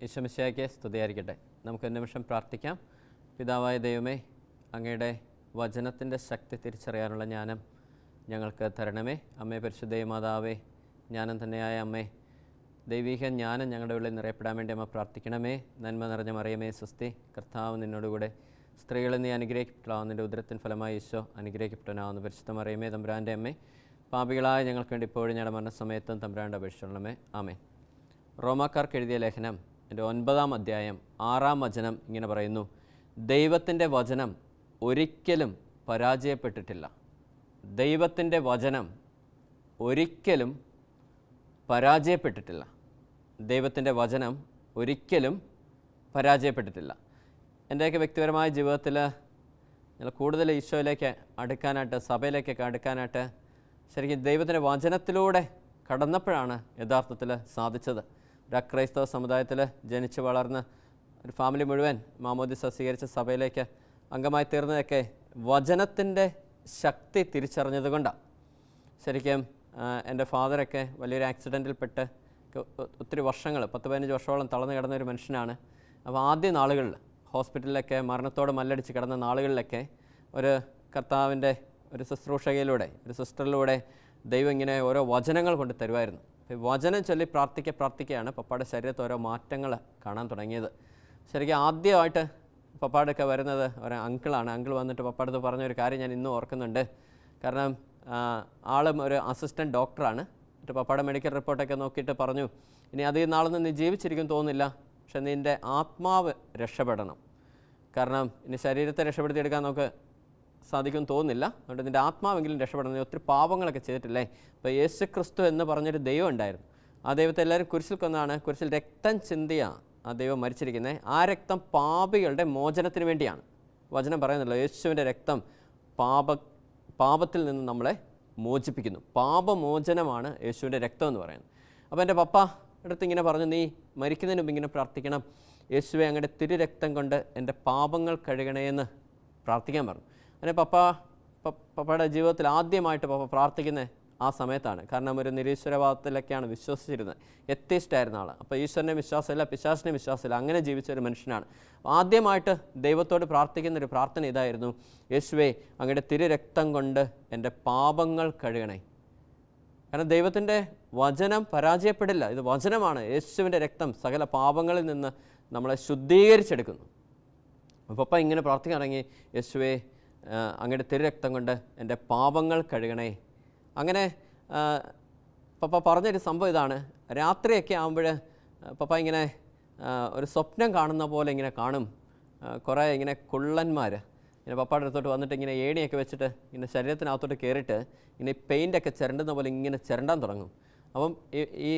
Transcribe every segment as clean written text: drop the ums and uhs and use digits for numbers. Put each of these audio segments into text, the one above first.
ഈശോമിശിഹായ്ക്ക് സ്തുതിയായിരിക്കട്ടെ. നമുക്ക് നിമിഷം പ്രാർത്ഥിക്കാം. പിതാവായ ദൈവമേ, അങ്ങയുടെ വചനത്തിൻ്റെ ശക്തി തിരിച്ചറിയാനുള്ള ജ്ഞാനം ഞങ്ങൾക്ക് തരണമേ. അമ്മേ പരിശുദ്ധ മാതാവേ, ജ്ഞാനം തന്നെയായ അമ്മേ, ദൈവിക ജ്ഞാനം ഞങ്ങളുടെ ഉള്ളിൽ നിറയപ്പെടാൻ വേണ്ടി അമ്മ പ്രാർത്ഥിക്കണമേ. നന്മ നിറഞ്ഞ മറിയമേ സ്വസ്തി, കർത്താവ് നിന്നോടുകൂടെ സ്ത്രീകളിൽ നീ അനുഗ്രഹിക്കപ്പെടാവുന്ന നിൻ്റെ ഉദരത്തിൻ ഫലമായി ഈശോ അനുഗ്രഹിക്കപ്പെട്ടവനാവുന്ന പരിശുദ്ധ മറിയമേ തമ്പുരാൻ്റെ അമ്മേ, പാപികളായ ഞങ്ങൾക്ക് വേണ്ടി ഇപ്പോഴും ഞങ്ങളുടെ മരണസമയത്തും തമ്പുരാൻ്റെ അപേക്ഷിച്ചുള്ളമേ. ആമേൻ. റോമാക്കാർക്ക് എഴുതിയ ലേഖനം എൻ്റെ 9-ാം അധ്യായം 6-ാം വചനം ഇങ്ങനെ പറയുന്നു: ദൈവത്തിൻ്റെ വചനം ഒരിക്കലും പരാജയപ്പെട്ടിട്ടില്ല. ദൈവത്തിൻ്റെ വചനം ഒരിക്കലും പരാജയപ്പെട്ടിട്ടില്ല. ദൈവത്തിൻ്റെ വചനം ഒരിക്കലും പരാജയപ്പെട്ടിട്ടില്ല. എൻ്റെയൊക്കെ വ്യക്തിപരമായ ജീവിതത്തിൽ ഞങ്ങൾ കൂടുതൽ ഈശോയിലേക്ക് അടുക്കാനായിട്ട്, സഭയിലേക്കൊക്കെ അടുക്കാനായിട്ട് ശരിക്കും ദൈവത്തിൻ്റെ വചനത്തിലൂടെ കടന്നപ്പോഴാണ് യഥാർത്ഥത്തിൽ സാധിച്ചത്. ഒരു അക്രൈസ്തവ സമുദായത്തിൽ ജനിച്ച് വളർന്ന് ഒരു ഫാമിലി മുഴുവൻ മാമോദിസ സ്വീകരിച്ച സഭയിലേക്ക് അംഗമായി തീർന്നതൊക്കെ വചനത്തിൻ്റെ ശക്തി തിരിച്ചറിഞ്ഞതുകൊണ്ടാണ്. ശരിക്കും എൻ്റെ ഫാദറൊക്കെ വലിയൊരു ആക്സിഡൻറ്റിൽപ്പെട്ട് ഒത്തിരി വർഷങ്ങൾ, 10-15 വർഷത്തോളം തളർന്നു കിടന്ന ഒരു മനുഷ്യനാണ്. അപ്പോൾ ആദ്യ നാളുകളിൽ ഹോസ്പിറ്റലിലൊക്കെ മരണത്തോട് മല്ലടിച്ച് കിടന്ന നാളുകളിലൊക്കെ ഒരു കർത്താവിൻ്റെ ഒരു ശുശ്രൂഷകയിലൂടെ, ഒരു സിസ്റ്ററിലൂടെ ദൈവം ഇങ്ങനെ ഓരോ വചനങ്ങൾ കൊണ്ട് തരുമായിരുന്നു. വചനം ചൊല്ലി പ്രാർത്ഥിക്കുകയാണ് പപ്പായുടെ ശരീരത്തിൽ ഓരോ മാറ്റങ്ങൾ കാണാൻ തുടങ്ങിയത്. ശരിക്കും ആദ്യമായിട്ട് പപ്പാടൊക്കെ വരുന്നത് ഒരു അങ്കിളാണ്. അങ്കിൾ വന്നിട്ട് പപ്പാടത്ത് പറഞ്ഞൊരു കാര്യം ഞാൻ ഇന്നും ഓർക്കുന്നുണ്ട്. കാരണം ആളും ഒരു അസിസ്റ്റൻറ്റ് ഡോക്ടറാണ്. എന്നിട്ട് പപ്പാടെ മെഡിക്കൽ റിപ്പോർട്ടൊക്കെ നോക്കിയിട്ട് പറഞ്ഞു, ഇനി അധികം നാളൊന്നും നീ ജീവിച്ചിരിക്കും തോന്നുന്നില്ല, പക്ഷെ നിൻ്റെ ആത്മാവ് രക്ഷപ്പെടണം. കാരണം ഇനി ശരീരത്തെ രക്ഷപ്പെടുത്തിയെടുക്കാൻ നമുക്ക് സാധിക്കും തോന്നുന്നില്ല, അതുകൊണ്ട് നിൻ്റെ ആത്മാവെങ്കിലും രക്ഷപ്പെടണം. ഒത്തിരി പാപങ്ങളൊക്കെ ചെയ്തിട്ടില്ലേ. അപ്പോൾ യേശു ക്രിസ്തു എന്ന് പറഞ്ഞൊരു ദൈവം ഉണ്ടായിരുന്നു. ആ ദൈവത്തെ എല്ലാവരും കുരിശിൽ കൊന്നാണ്. കുരിശിൽ രക്തം ചിന്തിയാണ് ആ ദൈവം മരിച്ചിരിക്കുന്നത്. ആ രക്തം പാപികളുടെ മോചനത്തിന് വേണ്ടിയാണ്. വചനം പറയുന്നല്ലോ, യേശുവിൻ്റെ രക്തം പാപത്തിൽ നിന്ന് നമ്മളെ മോചിപ്പിക്കുന്നു. പാപമോചനമാണ് യേശുവിൻ്റെ രക്തം എന്ന് പറയുന്നത്. അപ്പോൾ എൻ്റെ പപ്പ അടുത്ത് ഇങ്ങനെ പറഞ്ഞു, നീ മരിക്കുന്നതിന് മുമ്പ് ഇങ്ങനെ പ്രാർത്ഥിക്കണം, യേശുവെ അങ്ങയുടെ തിരുരക്തം കൊണ്ട് എൻ്റെ പാപങ്ങൾ കഴുകണേന്ന് പ്രാർത്ഥിക്കാൻ പറഞ്ഞു. അങ്ങനെ പപ്പയുടെ ജീവിതത്തിൽ ആദ്യമായിട്ട് പപ്പ പ്രാർത്ഥിക്കുന്നത് ആ സമയത്താണ്. കാരണം ഒരു നിരീശ്വരവാദത്തിലൊക്കെയാണ് വിശ്വസിച്ചിരുന്നത്. എത്തിയിസ്റ്റായിരുന്ന ആൾ. അപ്പോൾ ഈശ്വരനെ വിശ്വാസമില്ല, പിശാചിനെ വിശ്വാസമില്ല, അങ്ങനെ ജീവിച്ച ഒരു മനുഷ്യനാണ്. ആദ്യമായിട്ട് ദൈവത്തോട് പ്രാർത്ഥിക്കുന്നൊരു പ്രാർത്ഥന ഇതായിരുന്നു: യേശുവേ അങ്ങയുടെ തിരുരക്തം കൊണ്ട് എൻ്റെ പാപങ്ങൾ കഴുകണേ. കാരണം ദൈവത്തിൻ്റെ വചനം പരാജയപ്പെടില്ല. ഇത് വചനമാണ്. യേശുവിൻ്റെ രക്തം സകല പാപങ്ങളിൽ നിന്ന് നമ്മളെ ശുദ്ധീകരിച്ചെടുക്കുന്നു. പപ്പ ഇങ്ങനെ പ്രാർത്ഥിക്കാൻ തുടങ്ങി, യേശുവേ അങ്ങയുടെ തിരുരക്തം കൊണ്ട് എൻ്റെ പാപങ്ങൾ കഴുകണേ. അങ്ങനെ പപ്പ പറഞ്ഞൊരു സംഭവം ഇതാണ്: രാത്രിയൊക്കെ ആകുമ്പോൾ പപ്പ ഇങ്ങനെ ഒരു സ്വപ്നം കാണുന്ന പോലെ ഇങ്ങനെ കാണും. കുറേ ഇങ്ങനെ കുള്ളന്മാർ ഇങ്ങനെ പപ്പയുടെ അടുത്തോട്ട് വന്നിട്ട് ഇങ്ങനെ ഏണിയൊക്കെ വെച്ചിട്ട് ഇങ്ങനെ ശരീരത്തിനകത്തോട്ട് കയറിയിട്ട് ഇങ്ങനെ പെയിൻ്റൊക്കെ ചിരണ്ടുന്ന പോലെ ഇങ്ങനെ ചിരണ്ടാൻ തുടങ്ങും. അപ്പം ഈ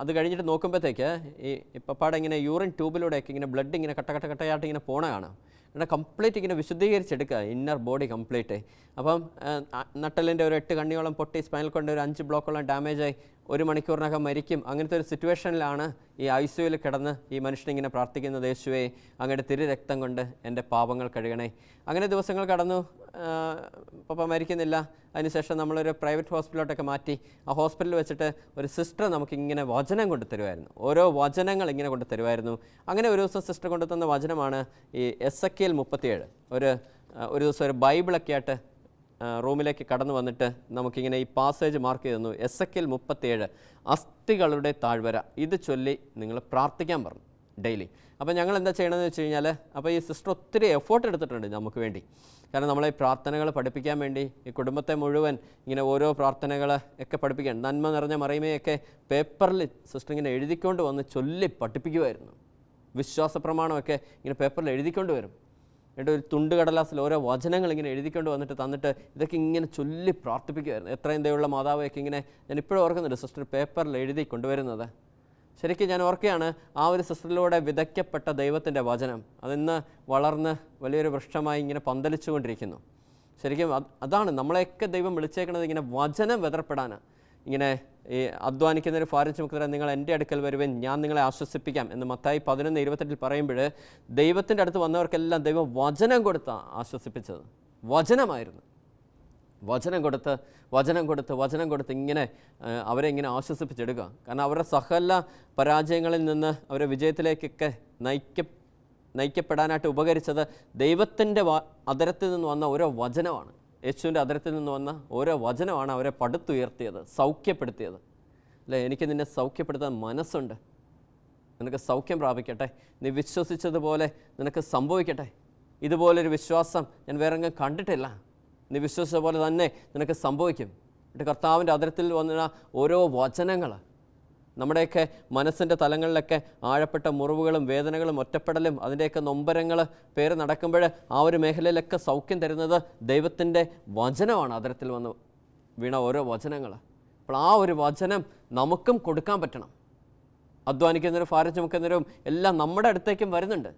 അത് കഴിഞ്ഞിട്ട് നോക്കുമ്പോഴത്തേക്ക് ഈ പപ്പാടെ ഇങ്ങനെ യൂറിൻ ട്യൂബിലൂടെയൊക്കെ ഇങ്ങനെ ബ്ലഡ് ഇങ്ങനെ കട്ടയായിട്ട് ഇങ്ങനെ പോണ കാണാം. പിന്നെ കംപ്ലീറ്റ് ഇങ്ങനെ വിശുദ്ധീകരിച്ചെടുക്കുക, ഇന്നർ ബോഡി കംപ്ലീറ്റ്. അപ്പം നട്ടലിൻ്റെ ഒരു 8 കണ്ണിയോളം പൊട്ടി, സ്പൈനൽ കൊണ്ട് ഒരു 5 ബ്ലോക്കോളം ഡാമേജായി 1 മണിക്കൂറിനകം മരിക്കും. അങ്ങനത്തെ ഒരു സിറ്റുവേഷനിലാണ് ഈ ICUവിൽ കിടന്ന് ഈ മനുഷ്യനിങ്ങനെ പ്രാർത്ഥിക്കുന്നത്: യേശുവേ അങ്ങയുടെ തിരുരക്തം കൊണ്ട് എൻ്റെ പാപങ്ങൾ കഴുകണേ. അങ്ങനെ ദിവസങ്ങൾ കടന്നു. പപ്പ മരിക്കുന്നില്ല. അതിനുശേഷം നമ്മളൊരു പ്രൈവറ്റ് ഹോസ്പിറ്റലിലോട്ടൊക്കെ മാറ്റി. ആ ഹോസ്പിറ്റലിൽ വെച്ചിട്ട് ഒരു സിസ്റ്റർ നമുക്കിങ്ങനെ വചനം കൊണ്ട് തരുമായിരുന്നു. ഓരോ വചനങ്ങൾ ഇങ്ങനെ കൊണ്ട് തരുമായിരുന്നു. അങ്ങനെ ഒരു ദിവസം സിസ്റ്റർ കൊണ്ടു തന്ന വചനമാണ് ഈ എസെക്കിയേൽ 37. ഒരു ദിവസം ഒരു ബൈബിളൊക്കെ ആയിട്ട് റൂമിലേക്ക് കടന്നു വന്നിട്ട് നമുക്കിങ്ങനെ ഈ പാസേജ് മാർക്ക് ചെയ്തു തന്നു. എസെക്കിയേൽ 37, അസ്ഥികളുടെ താഴ്വര. ഇത് ചൊല്ലി നിങ്ങൾ പ്രാർത്ഥിക്കാൻ പറഞ്ഞു ഡെയിലി. അപ്പോൾ ഞങ്ങൾ എന്താ ചെയ്യണമെന്ന് വെച്ച് കഴിഞ്ഞാൽ, അപ്പോൾ ഈ സിസ്റ്റർ ഒത്തിരി എഫേർട്ട് എടുത്തിട്ടുണ്ട് നമുക്ക് വേണ്ടി. കാരണം നമ്മളെ ഈ പ്രാർത്ഥനകൾ പഠിപ്പിക്കാൻ വേണ്ടി ഈ കുടുംബത്തെ മുഴുവൻ ഇങ്ങനെ ഓരോ പ്രാർത്ഥനകൾ ഒക്കെ പഠിപ്പിക്കാൻ, നന്മ നിറഞ്ഞ മറിയമയൊക്കെ പേപ്പറിൽ സിസ്റ്റർ ഇങ്ങനെ എഴുതിക്കൊണ്ട് വന്ന് ചൊല്ലി പഠിപ്പിക്കുമായിരുന്നു. വിശ്വാസ പ്രമാണമൊക്കെ ഇങ്ങനെ പേപ്പറിൽ എഴുതിക്കൊണ്ട് വരും. എന്നിട്ട് ഒരു തുണ്ട് കടലാസിൽ ഓരോ വചനങ്ങൾ ഇങ്ങനെ എഴുതിക്കൊണ്ട് വന്നിട്ട് തന്നിട്ട് ഇതൊക്കെ ഇങ്ങനെ ചൊല്ലി പ്രാർത്ഥിപ്പിക്കുമായിരുന്നു. എത്രയും ദയുള്ള മാതാവൊക്കെ ഇങ്ങനെ ഞാൻ ഇപ്പോഴും ഓർക്കുന്നുണ്ട് സിസ്റ്റർ പേപ്പറിൽ എഴുതി കൊണ്ടുവരുന്നത്. ശരിക്കും ഞാൻ ഓർക്കുകയാണ്, ആ ഒരു സിസ്റ്ററിലൂടെ വിതയ്ക്കപ്പെട്ട ദൈവത്തിൻ്റെ വചനം അതിന്ന് വളർന്ന് വലിയൊരു വൃക്ഷമായി ഇങ്ങനെ പന്തലിച്ചുകൊണ്ടിരിക്കുന്നു. ശരിക്കും അതാണ് നമ്മളെയൊക്കെ ദൈവം വിളിച്ചേക്കുന്നത്, ഇങ്ങനെ വചനം വിതറപ്പെടാൻ. ഇങ്ങനെ ഈ അധ്വാനിക്കുന്നൊരു ഭാരം ചുമക്കുന്നവരെ നിങ്ങൾ എൻ്റെ അടുക്കൽ വരുവൻ, ഞാൻ നിങ്ങളെ ആശ്വസിപ്പിക്കാം എന്ന് മത്തായി 11:28 പറയുമ്പോൾ ദൈവത്തിൻ്റെ അടുത്ത് വന്നവർക്കെല്ലാം ദൈവം വചനം കൊടുത്താണ് ആശ്വസിപ്പിച്ചത്. വചനമായിരുന്നു. വചനം കൊടുത്ത് ഇങ്ങനെ അവരെ ഇങ്ങനെ ആശ്വസിപ്പിച്ചെടുക്കുക. കാരണം അവരുടെ സകല പരാജയങ്ങളിൽ നിന്ന് അവരെ വിജയത്തിലേക്കൊക്കെ നയിക്കപ്പെടാനായിട്ട് ഉപകരിച്ചത് ദൈവത്തിൻ്റെ അതരത്തിൽ നിന്ന് വന്ന ഓരോ വചനമാണ്. യേശുവിൻ്റെ അതരത്തിൽ നിന്ന് വന്ന ഓരോ വചനമാണ് അവരെ പടുത്തുയർത്തിയത്, സൗഖ്യപ്പെടുത്തിയത്. അല്ലേ, എനിക്ക് നിന്നെ സൗഖ്യപ്പെടുത്താൻ മനസ്സുണ്ട്, നിനക്ക് സൗഖ്യം പ്രാപിക്കട്ടെ, നീ വിശ്വസിച്ചതുപോലെ നിനക്ക് സംഭവിക്കട്ടെ. ഇതുപോലൊരു വിശ്വാസം ഞാൻ വേറെ എങ്ങും കണ്ടിട്ടില്ല, നീ വിശ്വസിച്ച പോലെ തന്നെ നിനക്ക് സംഭവിക്കും. എന്നിട്ട് കർത്താവിൻ്റെ അതിരത്തിൽ വന്ന ഓരോ വചനങ്ങൾ നമ്മുടെയൊക്കെ മനസ്സിൻ്റെ തലങ്ങളിലൊക്കെ ആഴപ്പെട്ട മുറിവുകളും വേദനകളും ഒറ്റപ്പെടലും അതിൻ്റെയൊക്കെ നൊമ്പരങ്ങൾ പേര് നടക്കുമ്പോൾ ആ ഒരു മേഖലയിലൊക്കെ സൗഖ്യം തരുന്നത് ദൈവത്തിൻ്റെ വചനമാണ്. അതിരത്തിൽ വന്ന് വീണ ഓരോ വചനങ്ങൾ. അപ്പോൾ ആ ഒരു വചനം നമുക്കും കൊടുക്കാൻ പറ്റണം. അധ്വാനിക്കുന്നവരും ഭാരം ചുമക്കുന്നവരും എല്ലാം നമ്മുടെ അടുത്തേക്കും വരുന്നുണ്ട്,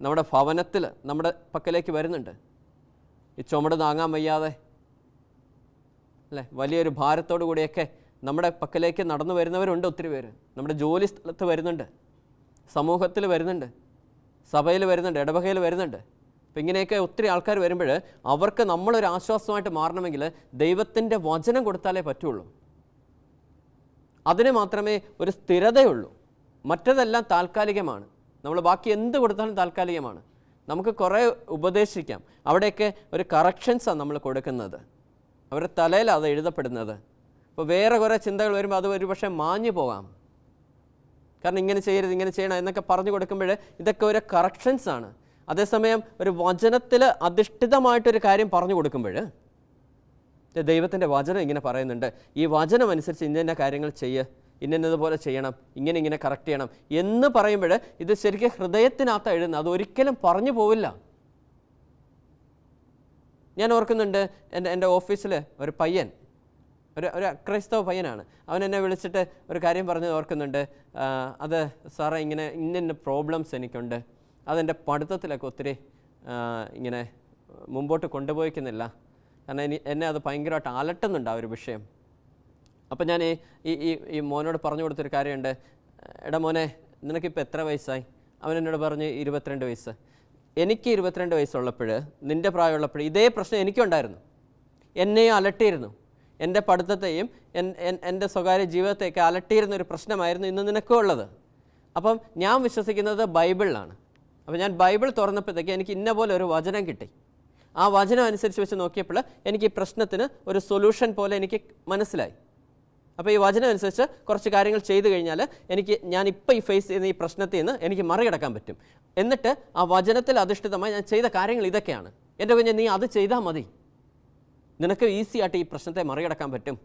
നമ്മുടെ ഭവനത്തിൽ നമ്മുടെ പക്കലേക്ക് വരുന്നുണ്ട്. ഈ ചുമട് താങ്ങാൻ വയ്യാതെ അല്ലേ വലിയൊരു ഭാരത്തോടു കൂടിയൊക്കെ നമ്മുടെ പക്കലേക്ക് നടന്നു വരുന്നവരുണ്ട്. ഒത്തിരി പേര് നമ്മുടെ ജോലി സ്ഥലത്ത് വരുന്നുണ്ട്, സമൂഹത്തിൽ വരുന്നുണ്ട്, സഭയിൽ വരുന്നുണ്ട്, ഇടവകയിൽ വരുന്നുണ്ട്. അപ്പം ഇങ്ങനെയൊക്കെ ഒത്തിരി ആൾക്കാർ വരുമ്പോൾ അവർക്ക് നമ്മളൊരു ആശ്വാസമായിട്ട് മാറണമെങ്കിൽ ദൈവത്തിൻ്റെ വചനം കൊടുത്താലേ പറ്റുള്ളൂ. അതിന് മാത്രമേ ഒരു സ്ഥിരതയുള്ളൂ. മറ്റതെല്ലാം താൽക്കാലികമാണ്. നമ്മൾ ബാക്കി എന്ത് കൊടുത്താലും താൽക്കാലികമാണ്. നമുക്ക് കുറേ ഉപദേശിക്കാം, അവിടെയൊക്കെ ഒരു കറക്ഷൻസാണ് നമ്മൾ കൊടുക്കുന്നത്, അവരുടെ തലയിലാണ് അത് എഴുതപ്പെടുന്നത്. അപ്പോൾ വേറെ കുറേ ചിന്തകൾ വരുമ്പോൾ അത് ഒരു പക്ഷേ മാഞ്ഞു പോകാം. കാരണം ഇങ്ങനെ ചെയ്യരുത്, ഇങ്ങനെ ചെയ്യണം എന്നൊക്കെ പറഞ്ഞു കൊടുക്കുമ്പോൾ ഇതൊക്കെ ഒരു കറക്ഷൻസാണ്. അതേസമയം ഒരു വചനത്തിൽ അധിഷ്ഠിതമായിട്ടൊരു കാര്യം പറഞ്ഞു കൊടുക്കുമ്പോൾ ദൈവത്തിൻ്റെ വചനം ഇങ്ങനെ പറയുന്നുണ്ട്, ഈ വചനം അനുസരിച്ച് ഇന്ന കാര്യങ്ങൾ ഇന്നതുപോലെ ചെയ്യണം, ഇങ്ങനെ കറക്റ്റ് ചെയ്യണം എന്ന് പറയുമ്പോൾ ഇത് ശരിക്കും ഹൃദയത്തിനകത്ത് എഴുതുന്നത്, അതൊരിക്കലും പറഞ്ഞു പോവില്ല. ഞാൻ ഓർക്കുന്നുണ്ട്, എൻ്റെ ഓഫീസിൽ ഒരു പയ്യൻ, ഒരു ക്രൈസ്തവ പയ്യനാണ്. അവൻ എന്നെ വിളിച്ചിട്ട് ഒരു കാര്യം പറഞ്ഞത് ഓർക്കുന്നുണ്ട്. അത് സാറേ ഇന്ന പ്രോബ്ലംസ് എനിക്കുണ്ട്, അതെൻ്റെ പഠിത്തത്തിലൊക്കെ ഒത്തിരി ഇങ്ങനെ മുമ്പോട്ട് കൊണ്ടുപോയിക്കുന്നില്ല. കാരണം എന്നെ അത് ഭയങ്കരമായിട്ട് അലട്ടുന്നുണ്ട് ആ ഒരു വിഷയം. അപ്പം ഞാൻ ഈ മോനോട് പറഞ്ഞു കൊടുത്തൊരു കാര്യമുണ്ട്. എടാ മോനെ, നിനക്കിപ്പോൾ എത്ര വയസ്സായി? അവൻ എന്നോട് പറഞ്ഞ് 22 വയസ്സ്. എനിക്ക് 22 വയസ്സുള്ളപ്പോൾ, നിൻ്റെ പ്രായമുള്ളപ്പോൾ ഇതേ പ്രശ്നം എനിക്കുണ്ടായിരുന്നു. എന്നെയും അലട്ടിയിരുന്നു, എൻ്റെ പഠിത്തത്തെയും എൻ്റെ സ്വകാര്യ ജീവിതത്തെയൊക്കെ അലട്ടിയിരുന്നൊരു പ്രശ്നമായിരുന്നു ഇന്ന് നിനക്കും ഉള്ളത്. അപ്പം ഞാൻ വിശ്വസിക്കുന്നത് ബൈബിളിലാണ്. അപ്പം ഞാൻ ബൈബിൾ തുറന്നപ്പോഴത്തേക്ക് എനിക്ക് ഇന്ന പോലെ ഒരു വചനം കിട്ടി. ആ വചനം അനുസരിച്ച് വെച്ച് നോക്കിയപ്പോൾ എനിക്ക് ഈ പ്രശ്നത്തിന് ഒരു സൊല്യൂഷൻ പോലെ എനിക്ക് മനസ്സിലായി. അപ്പോൾ ഈ വചനം അനുസരിച്ച് കുറച്ച് കാര്യങ്ങൾ ചെയ്തു കഴിഞ്ഞാൽ ഞാനിപ്പോൾ ഈ ഫേസ് ചെയ്യുന്ന ഈ പ്രശ്നത്തിൽ നിന്ന് എനിക്ക് മറികടക്കാൻ പറ്റും. എന്നിട്ട് ആ വചനത്തിൽ അധിഷ്ഠിതമായി ഞാൻ ചെയ്ത കാര്യങ്ങൾ ഇതൊക്കെയാണ്. എൻ്റെ കുഞ്ഞ്, നീ അത് ചെയ്താൽ മതി, നിനക്ക് ഈസി ആയിട്ട് ഈ പ്രശ്നത്തെ മറികടക്കാൻ പറ്റും.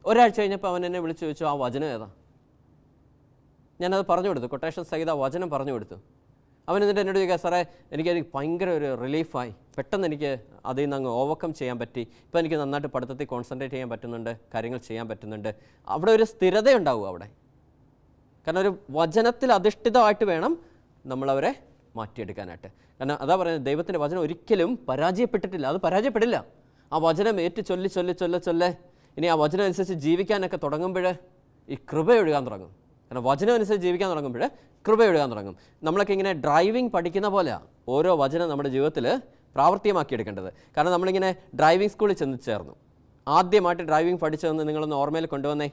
ഒരാഴ്ച കഴിഞ്ഞപ്പോൾ അവൻ എന്നെ വിളിച്ചു ചോദിച്ചു, ആ വചനം ഏതാ? ഞാനത് പറഞ്ഞു കൊടുത്തു, കൊട്ടേഷൻ സഹിതം ആ വചനം പറഞ്ഞു കൊടുത്തു. അവൻ എന്നിട്ട് എന്നോട് ചോദിക്കുക, സാറേ എനിക്കത് ഭയങ്കര ഒരു റിലീഫായി, പെട്ടെന്ന് എനിക്ക് അതിൽ നിന്ന് അങ്ങ് ഓവർകം ചെയ്യാൻ പറ്റി, ഇപ്പോൾ എനിക്ക് നന്നായിട്ട് പഠിത്തത്തിൽ കോൺസെൻട്രേറ്റ് ചെയ്യാൻ പറ്റുന്നുണ്ട്, കാര്യങ്ങൾ ചെയ്യാൻ പറ്റുന്നുണ്ട്. അവിടെ ഒരു സ്ഥിരതയുണ്ടാവും അവിടെ. കാരണം ഒരു വചനത്തിൽ അധിഷ്ഠിതമായിട്ട് വേണം നമ്മളവരെ മാറ്റിയെടുക്കാനായിട്ട്. കാരണം അതാ പറയുന്നത്, ദൈവത്തിൻ്റെ വചനം ഒരിക്കലും പരാജയപ്പെട്ടിട്ടില്ല, അത് പരാജയപ്പെടില്ല. ആ വചനം ഏറ്റു ചൊല്ലെ ഇനി ആ വചനം അനുസരിച്ച് ജീവിക്കാനൊക്കെ തുടങ്ങുമ്പോൾ ഈ കൃപ ഒഴുകാൻ തുടങ്ങും. കാരണം വചനം അനുസരിച്ച് ജീവിക്കാൻ തുടങ്ങുമ്പോൾ കൃപ ഒഴുകാൻ തുടങ്ങും. നമ്മളൊക്കെ ഇങ്ങനെ ഡ്രൈവിംഗ് പഠിക്കുന്ന പോലെയാണ് ഓരോ വചനം നമ്മുടെ ജീവിതത്തിൽ പ്രാവർത്തികമാക്കിയെടുക്കേണ്ടത്. കാരണം നമ്മളിങ്ങനെ ഡ്രൈവിംഗ് സ്കൂളിൽ ചെന്ന് ചേർന്നു. ആദ്യമായിട്ട് ഡ്രൈവിംഗ് പഠിച്ചതെന്ന് നിങ്ങളൊന്ന് ഓർമ്മയിൽ കൊണ്ടുവന്നേ.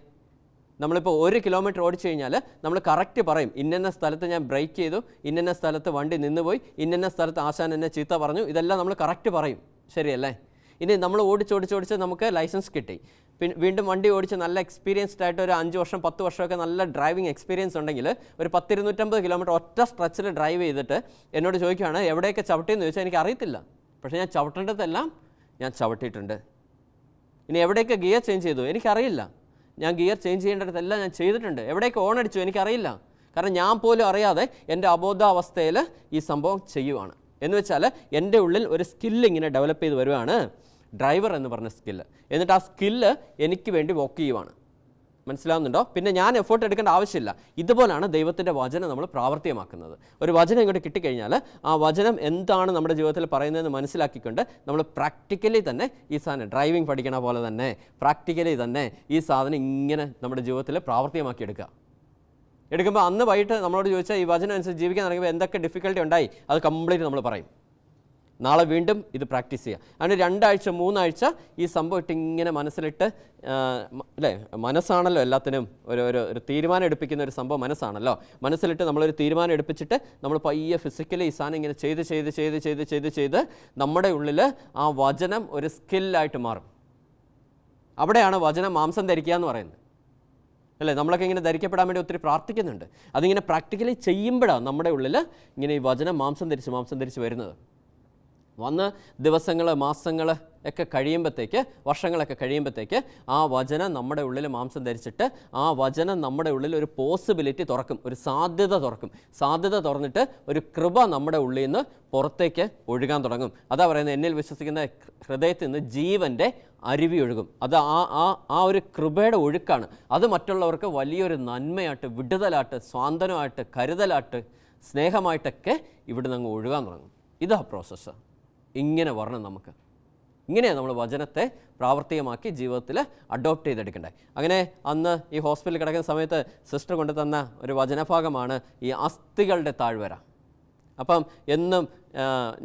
നമ്മളിപ്പോൾ 1 കിലോമീറ്റർ ഓടിച്ചു കഴിഞ്ഞാൽ നമ്മൾ കറക്റ്റ് പറയും, ഇന്ന സ്ഥലത്ത് ഞാൻ ബ്രേക്ക് ചെയ്തു, ഇന്ന സ്ഥലത്ത് വണ്ടി നിന്നുപോയി, ഇന്ന സ്ഥലത്ത് ആശാൻ എന്നെ ചീത്ത പറഞ്ഞു, ഇതെല്ലാം നമ്മൾ കറക്റ്റ് പറയും, ശരിയല്ലേ? ഇനി നമ്മൾ ഓടിച്ചോടിച്ച് നമുക്ക് ലൈസൻസ് കിട്ടി, പിന്നെ വീണ്ടും വണ്ടി ഓടിച്ച് നല്ല എക്സ്പീരിയൻസ്ഡ് ആയിട്ട് ഒരു 5 വർഷം 10 വർഷമൊക്കെ നല്ല ഡ്രൈവിംഗ് എക്സ്പീരിയൻസ് ഉണ്ടെങ്കിൽ ഒരു 10-250 കിലോമീറ്റർ ഒറ്റ സ്ട്രെച്ചിൽ ഡ്രൈവ് ചെയ്തിട്ട് എന്നോട് ചോദിക്കുകയാണ്, എവിടെയൊക്കെ ചവിട്ടിയെന്ന് ചോദിച്ചാൽ എനിക്ക് അറിയത്തില്ല, പക്ഷേ ഞാൻ ചവിട്ടേണ്ടതെല്ലാം ഞാൻ ചവിട്ടിയിട്ടുണ്ട്. ഇനി എവിടെയൊക്കെ ഗിയർ ചേഞ്ച് ചെയ്തു എനിക്കറിയില്ല, ഞാൻ ഗിയർ ചേഞ്ച് ചെയ്യേണ്ടതെല്ലാം ഞാൻ ചെയ്തിട്ടുണ്ട്. എവിടെയൊക്കെ ഓൺ അടിച്ചു എനിക്കറിയില്ല, കാരണം ഞാൻ പോലും അറിയാതെ എൻ്റെ അബോധാവസ്ഥയിൽ ഈ സംഭവം ചെയ്യുവാണ്. എന്ന് വെച്ചാൽ എൻ്റെ ഉള്ളിൽ ഒരു സ്കില്ല് ഇങ്ങനെ ഡെവലപ്പ് ചെയ്ത് വരുവാണ്, ഡ്രൈവർ എന്ന് പറഞ്ഞ സ്കില്ല്. എന്നിട്ട് ആ സ്കില്ല് എനിക്ക് വേണ്ടി വർക്ക് ചെയ്യുവാണ്. മനസ്സിലാവുന്നുണ്ടോ? പിന്നെ ഞാൻ എഫേർട്ട് എടുക്കേണ്ട ആവശ്യമില്ല. ഇതുപോലാണ് ദൈവത്തിൻ്റെ വചനം നമ്മൾ പ്രാവർത്തികമാക്കുന്നത്. ഒരു വചനം ഇങ്ങോട്ട് കിട്ടിക്കഴിഞ്ഞാൽ ആ വചനം എന്താണ് നമ്മുടെ ജീവിതത്തിൽ പറയുന്നതെന്ന് മനസ്സിലാക്കിക്കൊണ്ട് നമ്മൾ പ്രാക്ടിക്കലി തന്നെ ഈ സാധനം ഡ്രൈവിംഗ് പഠിക്കണ പോലെ തന്നെ പ്രാക്ടിക്കലി തന്നെ ഈ സാധനം ഇങ്ങനെ നമ്മുടെ ജീവിതത്തിൽ പ്രാവർത്തികമാക്കി എടുക്കുമ്പോൾ അന്ന് വൈകിട്ട് നമ്മളോട് ചോദിച്ചാൽ ഈ വചനം അനുസരിച്ച് ജീവിക്കാൻ തുടങ്ങിയപ്പോൾ എന്തൊക്കെ ഡിഫിക്കൽട്ടി ഉണ്ടായി അത് കംപ്ലീറ്റ് നമ്മൾ പറയും. നാളെ വീണ്ടും ഇത് പ്രാക്ടീസ് ചെയ്യുക. അങ്ങനെ 2 ആഴ്ച 3 ആഴ്ച ഈ സംഭവം ഇട്ട് ഇങ്ങനെ മനസ്സിലിട്ട്, അല്ലേ, മനസ്സാണല്ലോ എല്ലാത്തിനും ഒരു തീരുമാനം എടുപ്പിക്കുന്ന ഒരു സംഭവം മനസ്സാണല്ലോ. മനസ്സിലിട്ട് നമ്മളൊരു തീരുമാനം എടുപ്പിച്ചിട്ട് നമ്മൾ പയ്യെ ഫിസിക്കലി ഈ സാധനം ഇങ്ങനെ ചെയ്ത് നമ്മുടെ ഉള്ളിൽ ആ വചനം ഒരു സ്കില്ലായിട്ട് മാറും. അവിടെയാണ് വചനം മാംസം ധരിക്കുക എന്ന് പറയുന്നത്, അല്ലേ? നമ്മളൊക്കെ ഇങ്ങനെ ധരിക്കപ്പെടാൻ വേണ്ടി ഒത്തിരി പ്രാർത്ഥിക്കുന്നുണ്ട്. അതിങ്ങനെ പ്രാക്ടിക്കലി ചെയ്യുമ്പോഴാണ് നമ്മുടെ ഉള്ളിൽ ഇങ്ങനെ ഈ വചനം മാംസം ധരിച്ച് വരുന്നത്. വന്ന് ദിവസങ്ങൾ, മാസങ്ങൾ ഒക്കെ കഴിയുമ്പോഴത്തേക്ക്, വർഷങ്ങളൊക്കെ കഴിയുമ്പോഴത്തേക്ക് ആ വചനം നമ്മുടെ ഉള്ളിൽ മാംസം ധരിച്ചിട്ട് ആ വചനം നമ്മുടെ ഉള്ളിൽ ഒരു പോസിബിലിറ്റി തുറക്കും, ഒരു സാധ്യത തുറക്കും. സാധ്യത തുറന്നിട്ട് ഒരു കൃപ നമ്മുടെ ഉള്ളിൽ നിന്ന് പുറത്തേക്ക് ഒഴുകാൻ തുടങ്ങും. അതാ പറയുന്നത്, എന്നിൽ വിശ്വസിക്കുന്ന ഹൃദയത്തിൽ നിന്ന് ജീവൻ്റെ അരുവി ഒഴുകും. അത് ആ ഒരു കൃപയുടെ ഒഴുക്കാണ്. അത് മറ്റുള്ളവർക്ക് വലിയൊരു നന്മയായിട്ട്, വിടുതലായിട്ട്, സ്വാന്തനമായിട്ട്, കരുതലായിട്ട്, സ്നേഹമായിട്ടൊക്കെ ഇവിടുന്ന് അങ്ങ് ഒഴുകാൻ തുടങ്ങും. ഇതാ പ്രോസസ്സ്. ഇങ്ങനെ വരണം നമുക്ക്. ഇങ്ങനെയാണ് നമ്മൾ വചനത്തെ പ്രാവർത്തികമാക്കി ജീവിതത്തിൽ അഡോപ്റ്റ് ചെയ്തെടുക്കേണ്ടത്. അങ്ങനെ അന്ന് ഈ ഹോസ്പിറ്റലിൽ കിടക്കുന്ന സമയത്ത് സിസ്റ്റർ കൊണ്ടു തന്ന ഒരു വചനഭാഗമാണ് ഈ അസ്ഥികളുടെ താഴ്വര. അപ്പം എന്നും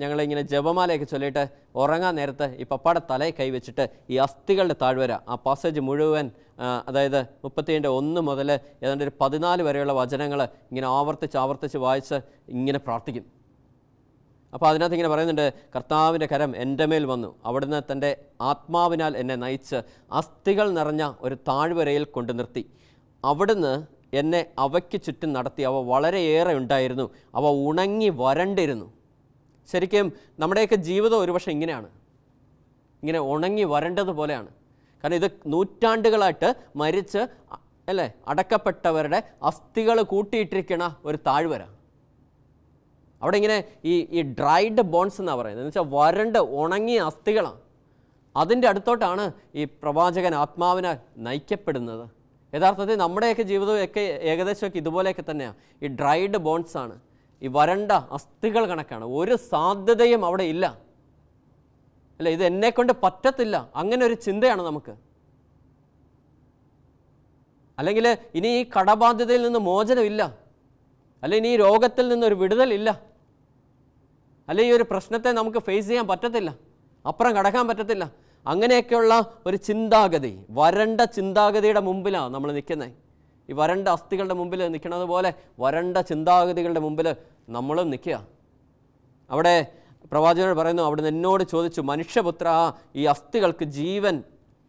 ഞങ്ങളിങ്ങനെ ജപമാലയൊക്കെ ചൊല്ലിയിട്ട് ഉറങ്ങാൻ നേരത്ത് ഈ പപ്പാടെ തലയിൽ കൈവച്ചിട്ട് ഈ അസ്ഥികളുടെ താഴ്വര, ആ പാസേജ് മുഴുവൻ, അതായത് 37 മുതൽ ഏതാണ്ട് ഒരു 14 വരെയുള്ള വചനങ്ങൾ ഇങ്ങനെ ആവർത്തിച്ച് വായിച്ച് ഇങ്ങനെ പ്രാർത്ഥിക്കും. അപ്പോൾ അതിനകത്ത് ഇങ്ങനെ പറയുന്നുണ്ട്, കർത്താവിൻ്റെ കരം എൻ്റെ മേൽ വന്നു, അവിടുന്ന് തൻ്റെ ആത്മാവിനാൽ എന്നെ നയിച്ച് അസ്ഥികൾ നിറഞ്ഞ ഒരു താഴ്വരയിൽ കൊണ്ടു നിർത്തി. അവിടുന്ന് എന്നെ അവയ്ക്ക് ചുറ്റും നടത്തി. അവ വളരെയേറെ ഉണ്ടായിരുന്നു, അവ ഉണങ്ങി വരണ്ടിരുന്നു. ശരിക്കും നമ്മുടെയൊക്കെ ജീവിതം ഒരുപക്ഷെ ഇങ്ങനെയാണ്, ഇങ്ങനെ ഉണങ്ങി വരണ്ടതുപോലെയാണ്. കാരണം ഇത് നൂറ്റാണ്ടുകളായിട്ട് മരിച്ച്, അല്ലേ, അടക്കപ്പെട്ടവരുടെ അസ്ഥികൾ കൂട്ടിയിട്ടിരിക്കണ ഒരു താഴ്വര. അവിടെ ഇങ്ങനെ ഈ ഡ്രൈഡ് ബോൺസ് എന്നാണ് പറയുന്നത്, എന്ന് വെച്ചാൽ വരണ്ട് ഉണങ്ങിയ അസ്ഥികളാണ്. അതിൻ്റെ അടുത്തോട്ടാണ് ഈ പ്രവാചകൻ ആത്മാവിനാൽ നയിക്കപ്പെടുന്നത്. യഥാർത്ഥത്തിൽ നമ്മുടെയൊക്കെ ജീവിതമൊക്കെ ഏകദേശമൊക്കെ ഇതുപോലെയൊക്കെ തന്നെയാണ്. ഈ ഡ്രൈഡ് ബോൺസ് ആണ്, ഈ വരണ്ട അസ്ഥികൾ കണക്കാണ്. ഒരു സാധ്യതയും അവിടെ ഇല്ല, അല്ല, ഇത് എന്നെക്കൊണ്ട് പറ്റത്തില്ല, അങ്ങനെ ഒരു ചിന്തയാണ് നമുക്ക്. അല്ലെങ്കിൽ ഇനി ഈ കടബാധ്യതയിൽ നിന്ന് മോചനമില്ല, അല്ലെ ഇനി ഈ രോഗത്തിൽ നിന്നൊരു വിടുതലില്ല, അല്ലെ ഈ ഒരു പ്രശ്നത്തെ നമുക്ക് ഫേസ് ചെയ്യാൻ പറ്റത്തില്ല, അപ്പുറം കടക്കാൻ പറ്റത്തില്ല. അങ്ങനെയൊക്കെയുള്ള ഒരു ചിന്താഗതി, വരണ്ട ചിന്താഗതിയുടെ മുമ്പിലാണ് നമ്മൾ നിൽക്കുന്നത്. ഈ വരണ്ട അസ്ഥികളുടെ മുമ്പിൽ നിൽക്കുന്നത് പോലെ വരണ്ട ചിന്താഗതികളുടെ മുമ്പിൽ നമ്മളും നിൽക്കുക. അവിടെ പ്രവാചകനോട് പറയുന്നു, അവിടുന്ന് എന്നോട് ചോദിച്ചു, മനുഷ്യപുത്ര, ഈ അസ്ഥികൾക്ക് ജീവൻ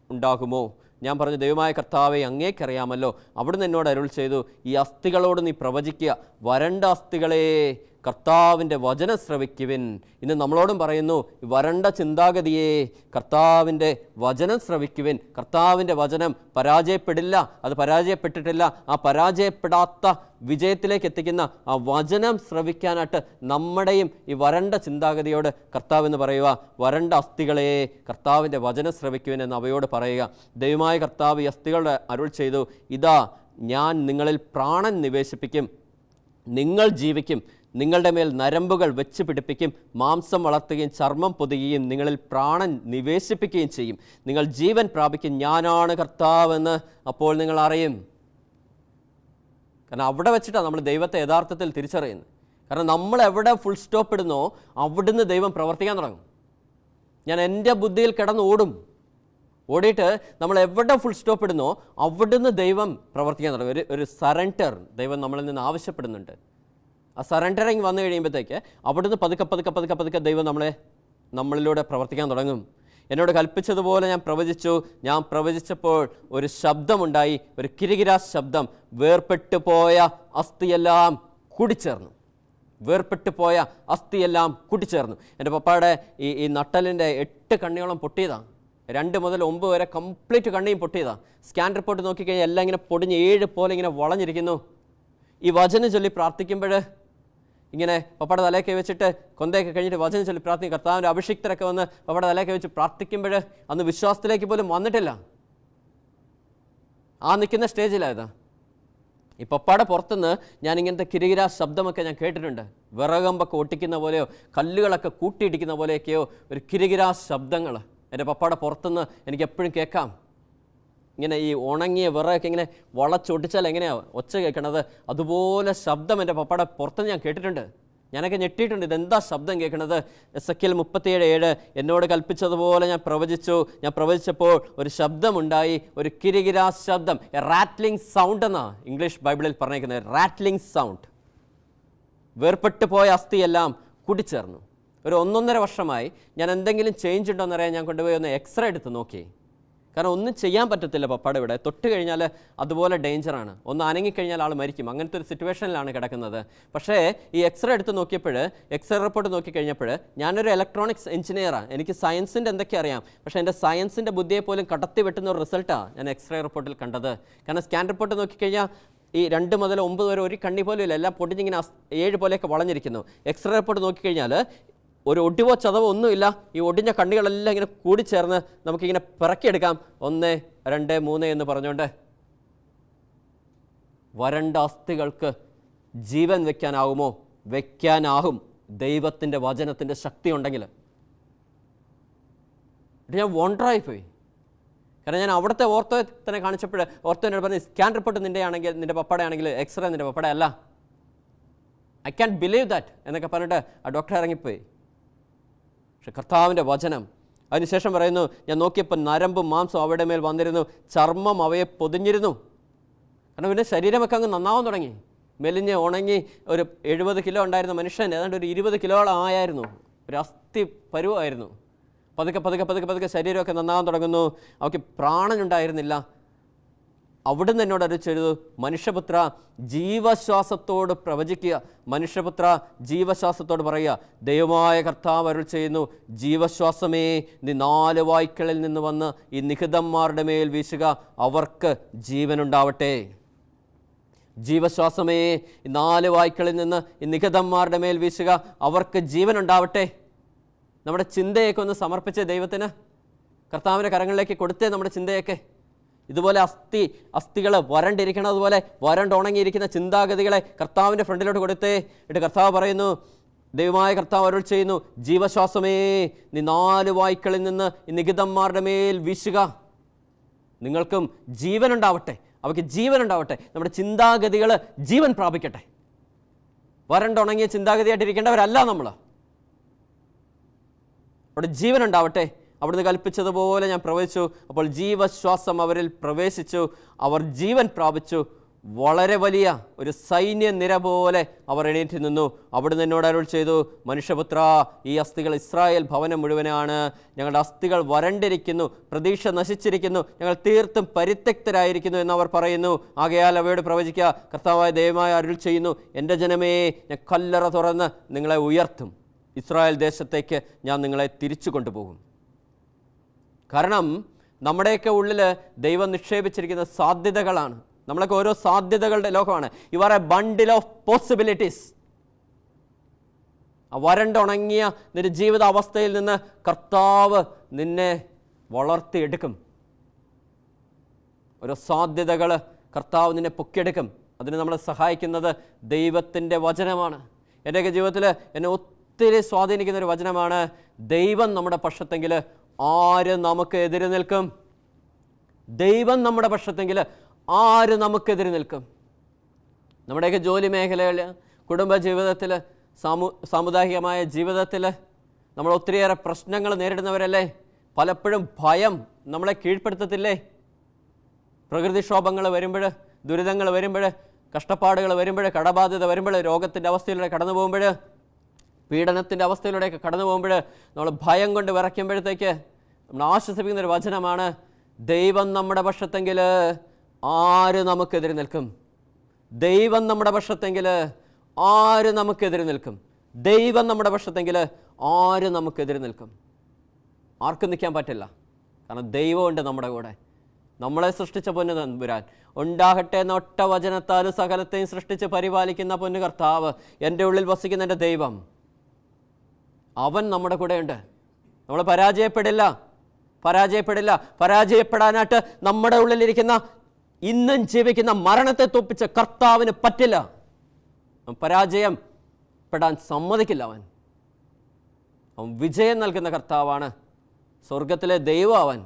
ഉണ്ടാകുമോ? ഞാൻ പറഞ്ഞു, ദൈവമായ കർത്താവെ, അങ്ങേക്കറിയാമല്ലോ. അവിടുന്ന് എന്നോട് അരുൾ ചെയ്തു, ഈ അസ്ഥികളോട് നീ പ്രവചിക്കുക, വരണ്ട അസ്ഥികളെ കർത്താവിൻ്റെ വചനം ശ്രവിക്കുവിൻ. ഇന്ന് നമ്മളോടും പറയുന്നു, വരണ്ട ചിന്താഗതിയെ കർത്താവിൻ്റെ വചനം ശ്രവിക്കുവിൻ. കർത്താവിൻ്റെ വചനം പരാജയപ്പെടില്ല, അത് പരാജയപ്പെട്ടിട്ടില്ല. ആ പരാജയപ്പെടാത്ത വിജയത്തിലേക്ക് എത്തിക്കുന്ന ആ വചനം ശ്രവിക്കാനായിട്ട് നമ്മുടെയും ഈ വരണ്ട ചിന്താഗതിയോട് കർത്താവ് എന്ന് പറയുക, വരണ്ട അസ്ഥികളെ കർത്താവിൻ്റെ വചനം ശ്രവിക്കുവിൻ എന്ന് അവയോട് പറയുക. ദൈവമായ കർത്താവ് ഈ അസ്ഥികളുടെ അരുൾ ചെയ്തു, ഇതാ ഞാൻ നിങ്ങളിൽ പ്രാണൻ നിവേശിപ്പിക്കും, നിങ്ങൾ ജീവിക്കും, നിങ്ങളുടെ മേൽ നരമ്പുകൾ വെച്ച് പിടിപ്പിക്കും, മാംസം വളർത്തുകയും ചർമ്മം പൊതുകയും നിങ്ങളിൽ പ്രാണൻ നിവേശിപ്പിക്കുകയും ചെയ്യും. നിങ്ങൾ ജീവൻ പ്രാപിക്കും, ഞാനാണ് കർത്താവെന്ന് അപ്പോൾ നിങ്ങൾ അറിയും. കാരണം അവിടെ വെച്ചിട്ടാണ് നമ്മൾ ദൈവത്തെ യഥാർത്ഥത്തിൽ തിരിച്ചറിയുന്നത്. കാരണം നമ്മൾ എവിടെ ഫുൾ സ്റ്റോപ്പ് ഇടുന്നോ അവിടുന്ന് ദൈവം പ്രവർത്തിക്കാൻ തുടങ്ങും. ഞാൻ എൻ്റെ ബുദ്ധിയിൽ കിടന്ന് ഓടിയിട്ട് നമ്മൾ എവിടെ ഫുൾ സ്റ്റോപ്പ് ഇടുന്നോ അവിടുന്ന് ദൈവം പ്രവർത്തിക്കാൻ തുടങ്ങും. ഒരു സറണ്ടർ ദൈവം നമ്മളിൽ നിന്ന് ആവശ്യപ്പെടുന്നുണ്ട്. ആ സറണ്ടറിങ് വന്നു കഴിയുമ്പോഴത്തേക്ക് അവിടുന്ന് പതുക്കെ ദൈവം നമ്മളിലൂടെ പ്രവർത്തിക്കാൻ തുടങ്ങും. എന്നോട് കൽപ്പിച്ചതുപോലെ ഞാൻ പ്രവചിച്ചപ്പോൾ ഒരു ശബ്ദമുണ്ടായി, ഒരു കിരികിരാ ശബ്ദം. വേർപെട്ടു പോയ അസ്ഥിയെല്ലാം കൂടിച്ചേർന്നു. എൻ്റെ പപ്പായുടെ ഈ നട്ടലിൻ്റെ 8 കണ്ണിയോളം പൊട്ടിയതാണ്. 2 മുതൽ 9 വരെ കംപ്ലീറ്റ് കണ്ണിയും പൊട്ടിയതാണ്. സ്കാൻ റിപ്പോർട്ട് നോക്കിക്കഴിഞ്ഞാൽ എല്ലാം ഇങ്ങനെ പൊടിഞ്ഞ് 7 പോലെ ഇങ്ങനെ വളഞ്ഞിരിക്കുന്നു. ഈ വചനം ചൊല്ലി പ്രാർത്ഥിക്കുമ്പോൾ ഇങ്ങനെ പപ്പയുടെ തലയൊക്കെ വെച്ചിട്ട് കൊന്തയൊക്കെ കഴിഞ്ഞിട്ട് വചനം ചൊല്ലി പ്രാർത്ഥിക്കും. കർത്താവിൻ്റെ അഭിഷിക്തരൊക്കെ വന്ന് പപ്പയുടെ തലയൊക്കെ വെച്ച് പ്രാർത്ഥിക്കുമ്പോൾ അന്ന് വിശ്വാസത്തിലേക്ക് പോലും വന്നിട്ടില്ല. ആ നിൽക്കുന്ന സ്റ്റേജിലായത്. ഈ പപ്പയുടെ പുറത്തുനിന്ന് ഞാൻ ഇങ്ങനത്തെ കിരികിരാ ശബ്ദമൊക്കെ ഞാൻ കേട്ടിട്ടുണ്ട്. വിറകമ്പൊക്കെ ഒട്ടിക്കുന്ന പോലെയോ കല്ലുകളൊക്കെ കൂട്ടിയിടിക്കുന്ന പോലെയൊക്കെയോ ഒരു കിരികിരാ ശബ്ദങ്ങൾ എൻ്റെ പപ്പയുടെ പുറത്തുനിന്ന് എനിക്ക് എപ്പോഴും കേൾക്കാം. ഇങ്ങനെ ഈ ഉണങ്ങിയ വിറകൊക്കെ ഇങ്ങനെ വളച്ചൊട്ടിച്ചാൽ എങ്ങനെയാണ് ഒച്ച കേൾക്കണത്, അതുപോലെ ശബ്ദം എൻ്റെ പപ്പയുടെ പുറത്തുനിന്ന് ഞാൻ കേട്ടിട്ടുണ്ട്. ഞാനൊക്കെ ഞെട്ടിയിട്ടുണ്ട്, ഇതെന്താ ശബ്ദം കേൾക്കുന്നത്? എസെക്കിയേൽ 37:7 എന്നോട് കൽപ്പിച്ചതുപോലെ ഞാൻ പ്രവചിച്ചപ്പോൾ ഒരു ശബ്ദമുണ്ടായി, ഒരു കിരികിരാ ശബ്ദം, റാറ്റ്ലിംഗ് സൗണ്ട് എന്നാണ് ഇംഗ്ലീഷ് ബൈബിളിൽ പറഞ്ഞിരിക്കുന്നത്. Rattling sound. വേർപെട്ടു പോയ അസ്ഥിയെല്ലാം കൂടിച്ചേർന്നു. ഒരു 1.5 വർഷമായി ഞാൻ എന്തെങ്കിലും ചേഞ്ച് ഉണ്ടോ എന്നറിയാൻ ഞാൻ കൊണ്ടുപോയി ഒന്ന് എക്സ്റേ എടുത്ത് നോക്കി. കാരണം ഒന്നും ചെയ്യാൻ പറ്റത്തില്ല പപ്പാടെ ഇവിടെ. തൊട്ട് കഴിഞ്ഞാൽ അതുപോലെ ഡേഞ്ചറാണ്. ഒന്ന് അനങ്ങിക്കഴിഞ്ഞാൽ ആൾ മരിക്കും. അങ്ങനത്തെ ഒരു സിറ്റുവേഷനിലാണ് കിടക്കുന്നത്. പക്ഷേ ഈ എക്സ്റേ എടുത്ത് നോക്കിയപ്പോൾ, എക്സ്റേ റിപ്പോർട്ട് നോക്കിക്കഴിഞ്ഞപ്പോൾ, ഞാനൊരു ഇലക്ട്രോണിക്സ് എഞ്ചിനീയറാണ്, എനിക്ക് സയൻസിൻ്റെ എന്തൊക്കെ അറിയാം. പക്ഷേ എൻ്റെ സയൻസിൻ്റെ ബുദ്ധിയെ പോലും കടത്തി വെട്ടുന്ന ഒരു റിസൾട്ടാണ് ഞാൻ എക്സ്റേ റിപ്പോർട്ടിൽ കണ്ടത്. കാരണം സ്കാൻ റിപ്പോർട്ട് നോക്കിക്കഴിഞ്ഞാൽ ഈ 2 മുതൽ 9 വരെ ഒരു കണ്ണി പോലും ഇല്ല, എല്ലാം പൊടിഞ്ഞിങ്ങനെ 7 പോലെയൊക്കെ വളഞ്ഞിരിക്കുന്നു. എക്സ്റേ റിപ്പോർട്ട് നോക്കിക്കഴിഞ്ഞാൽ ഒരു ഒടിവോ ചതവോ ഒന്നുമില്ല. ഈ ഒടിഞ്ഞ കണ്ണികളെല്ലാം ഇങ്ങനെ കൂടിച്ചേർന്ന് നമുക്കിങ്ങനെ പിറക്കിയെടുക്കാം. 1, 2, 3 എന്ന് പറഞ്ഞുകൊണ്ട്. വരണ്ട അസ്ഥികൾക്ക് ജീവൻ വെക്കാനാകുമോ? വെക്കാനാകും, ദൈവത്തിൻ്റെ വചനത്തിൻ്റെ ശക്തി ഉണ്ടെങ്കിൽ. ഞാൻ വണ്ടറായിപ്പോയി. കാരണം ഞാൻ അവിടുത്തെ ഓർത്തോ തന്നെ കാണിച്ചപ്പോൾ ഓർത്തോ എന്നോട് പറഞ്ഞ്, സ്കാൻ റിപ്പോർട്ട് നിൻ്റെ ആണെങ്കിൽ, നിൻ്റെ പപ്പയുടെ ആണെങ്കിൽ എക്സ്റേ നിൻ്റെ പപ്പയുടെ അല്ല, ഐ ക്യാൻ ബിലീവ് ദാറ്റ് എന്നൊക്കെ പറഞ്ഞിട്ട് ആ ഡോക്ടർ ഇറങ്ങിപ്പോയി. പക്ഷെ കർത്താവിൻ്റെ വചനം, അതിനുശേഷം പറയുന്നു, ഞാൻ നോക്കിയപ്പോൾ നരമ്പും മാംസവും അവയുടെ മേൽ വന്നിരുന്നു, ചർമ്മം അവയെ പൊതിഞ്ഞിരുന്നു. കാരണം പിന്നെ ശരീരമൊക്കെ അങ്ങ് നന്നാവാൻ തുടങ്ങി. മെലിഞ്ഞ് ഉണങ്ങി ഒരു 70 കിലോ ഉണ്ടായിരുന്ന മനുഷ്യൻ ഏതാണ്ട് ഒരു 20 കിലോളം ആയിരുന്നു. ഒരു അസ്ഥി പരുവായിരുന്നു. പതുക്കെ ശരീരമൊക്കെ നന്നാവാൻ തുടങ്ങുന്നു. അവയ്ക്ക് പ്രാണനുണ്ടായിരുന്നില്ല. അവിടുന്ന് എന്നോട് അറിയിച്ചെഴുതു, മനുഷ്യപുത്ര ജീവശ്വാസത്തോട് പ്രവചിക്കുക, മനുഷ്യപുത്ര ജീവശ്വാസത്തോട് പറയുക, ദൈവമായ കർത്താവ് അരുൾ ചെയ്യുന്നു, ജീവശ്വാസമേ നീ 4 വായ്ക്കളിൽ നിന്ന് വന്ന് ഈ നിഹിതന്മാരുടെ മേൽ വീശുക, അവർക്ക് ജീവനുണ്ടാവട്ടെ. ജീവശ്വാസമേ 4 വായ്ക്കളിൽ നിന്ന് ഈ നിഹിതന്മാരുടെ മേൽ വീശുക, അവർക്ക് ജീവനുണ്ടാവട്ടെ. നമ്മുടെ ചിന്തയൊക്കെ ഒന്ന് സമർപ്പിച്ച് ദൈവത്തിന്, കർത്താവിൻ്റെ കരങ്ങളിലേക്ക് കൊടുത്തേ നമ്മുടെ ചിന്തയൊക്കെ. ഇതുപോലെ അസ്ഥികൾ വരണ്ടിരിക്കണതുപോലെ വരണ്ടുണങ്ങിയിരിക്കുന്ന ചിന്താഗതികളെ കർത്താവിൻ്റെ ഫ്രണ്ടിലോട്ട് കൊടുത്തേ. എന്നിട്ട് കർത്താവ് പറയുന്നു, ദൈവമായ കർത്താവ് അരുൾ ചെയ്യുന്നു, ജീവശ്വാസമേ നീ 4 വായ്ക്കളിൽ നിന്ന് ഈ നിഹിതന്മാരുടെ മേൽ വീശുക, നിങ്ങൾക്കും ജീവനുണ്ടാവട്ടെ, അവയ്ക്ക് ജീവനുണ്ടാവട്ടെ. നമ്മുടെ ചിന്താഗതികൾ ജീവൻ പ്രാപിക്കട്ടെ. വരണ്ടുണങ്ങിയ ചിന്താഗതിയായിട്ടിരിക്കേണ്ടവരല്ല നമ്മൾ. അവിടെ ജീവനുണ്ടാവട്ടെ. അവിടുന്ന് കൽപ്പിച്ചതുപോലെ ഞാൻ പ്രവചിച്ചു. അപ്പോൾ ജീവശ്വാസം അവരിൽ പ്രവേശിച്ചു, അവർ ജീവൻ പ്രാപിച്ചു. വളരെ വലിയ ഒരു സൈന്യനിര പോലെ അവർ എണീറ്റ് നിന്നു. അവിടുന്ന് എന്നോട് അരുൾ ചെയ്തു, മനുഷ്യപുത്ര ഈ അസ്ഥികൾ ഇസ്രായേൽ ഭവനം മുഴുവനാണ്. ഞങ്ങളുടെ അസ്ഥികൾ വരണ്ടിരിക്കുന്നു, പ്രതീക്ഷ നശിച്ചിരിക്കുന്നു, ഞങ്ങൾ തീർത്തും പരിത്യക്തരായിരിക്കുന്നു എന്നവർ പറയുന്നു. ആകയാൽ അവയോട് പ്രവചിക്കുക, കർത്താവായ ദൈവമായ അരുൾ ചെയ്യുന്നു, എൻ്റെ ജനമേ ഞാൻ കല്ലറ തുറന്ന് നിങ്ങളെ ഉയർത്തും, ഇസ്രായേൽ ദേശത്തേക്ക് ഞാൻ നിങ്ങളെ തിരിച്ചു കൊണ്ടുപോകും. കാരണം നമ്മുടെയൊക്കെ ഉള്ളിൽ ദൈവം നിക്ഷേപിച്ചിരിക്കുന്ന സാധ്യതകളാണ്. നമ്മളൊക്കെ ഓരോ സാധ്യതകളുടെ ലോകമാണ്. You are a bundle of possibilities. ആ വരണ്ടുണങ്ങിയ നിന്റെ ജീവിതാവസ്ഥയിൽ നിന്ന് കർത്താവ് നിന്നെ വളർത്തിയെടുക്കും. ഓരോ സാധ്യതകൾ കർത്താവ് നിന്നെ പൊക്കിയെടുക്കും. അതിന് നമ്മളെ സഹായിക്കുന്നത് ദൈവത്തിൻ്റെ വചനമാണ്. എൻ്റെയൊക്കെ ജീവിതത്തിൽ എന്നെ ഒത്തിരി സ്വാധീനിക്കുന്ന ഒരു വചനമാണ്, ദൈവം നമ്മുടെ പക്ഷത്തെങ്കിൽ ആര് നമുക്ക് എതിര് നിൽക്കും? ദൈവം നമ്മുടെ പക്ഷത്തെങ്കിൽ ആര് നമുക്കെതിരെ നിൽക്കും? നമ്മുടെയൊക്കെ ജോലി മേഖലയിൽ, കുടുംബ ജീവിതത്തിൽ, സാമുദായികമായ ജീവിതത്തിൽ നമ്മൾ ഒത്തിരിയേറെ പ്രശ്നങ്ങൾ നേരിടുന്നവരല്ലേ? പലപ്പോഴും ഭയം നമ്മളെ കീഴ്പ്പെടുത്തത്തില്ലേ? പ്രകൃതിക്ഷോഭങ്ങൾ വരുമ്പോൾ, ദുരിതങ്ങൾ വരുമ്പോൾ, കഷ്ടപ്പാടുകൾ വരുമ്പോൾ, കടബാധ്യത വരുമ്പോൾ, രോഗത്തിൻ്റെ അവസ്ഥയിലൂടെ കടന്നു പോകുമ്പോൾ, പീഡനത്തിൻ്റെ അവസ്ഥയിലൂടെയൊക്കെ കടന്നു പോകുമ്പോൾ നമ്മൾ ഭയം കൊണ്ട് വിറയ്ക്കുമ്പോഴത്തേക്ക് നമ്മൾ ആശ്വസിപ്പിക്കുന്നൊരു വചനമാണ്, ദൈവം നമ്മുടെ പക്ഷത്തെങ്കിൽ ആര് നമുക്കെതിരെ നിൽക്കും? ദൈവം നമ്മുടെ പക്ഷത്തെങ്കിൽ ആര് നമുക്കെതിരെ നിൽക്കും? ദൈവം നമ്മുടെ പക്ഷത്തെങ്കിൽ ആര് നമുക്കെതിരെ നിൽക്കും? ആർക്കും നിൽക്കാൻ പറ്റില്ല. കാരണം ദൈവമുണ്ട് നമ്മുടെ കൂടെ. നമ്മളെ സൃഷ്ടിച്ച പൊന്നു തമ്പുരാൻ, ഉണ്ടാകട്ടെ എന്ന ഒറ്റ വചനത്താൽ സകലത്തെയും സൃഷ്ടിച്ച് പരിപാലിക്കുന്ന പൊന്നു കർത്താവ്, എൻ്റെ ഉള്ളിൽ വസിക്കുന്ന എൻ്റെ ദൈവം, അവൻ നമ്മുടെ കൂടെയുണ്ട്. നമ്മൾ പരാജയപ്പെടില്ല. പരാജയപ്പെടാനായിട്ട് നമ്മുടെ ഉള്ളിലിരിക്കുന്ന, ഇന്നും ജീവിക്കുന്ന മരണത്തെ തോപ്പിച്ച കർത്താവിന് പറ്റില്ല. പരാജയപ്പെടാൻ സമ്മതിക്കില്ല. അവൻ വിജയം നൽകുന്ന കർത്താവാണ്. സ്വർഗത്തിലെ ദൈവം അവൻ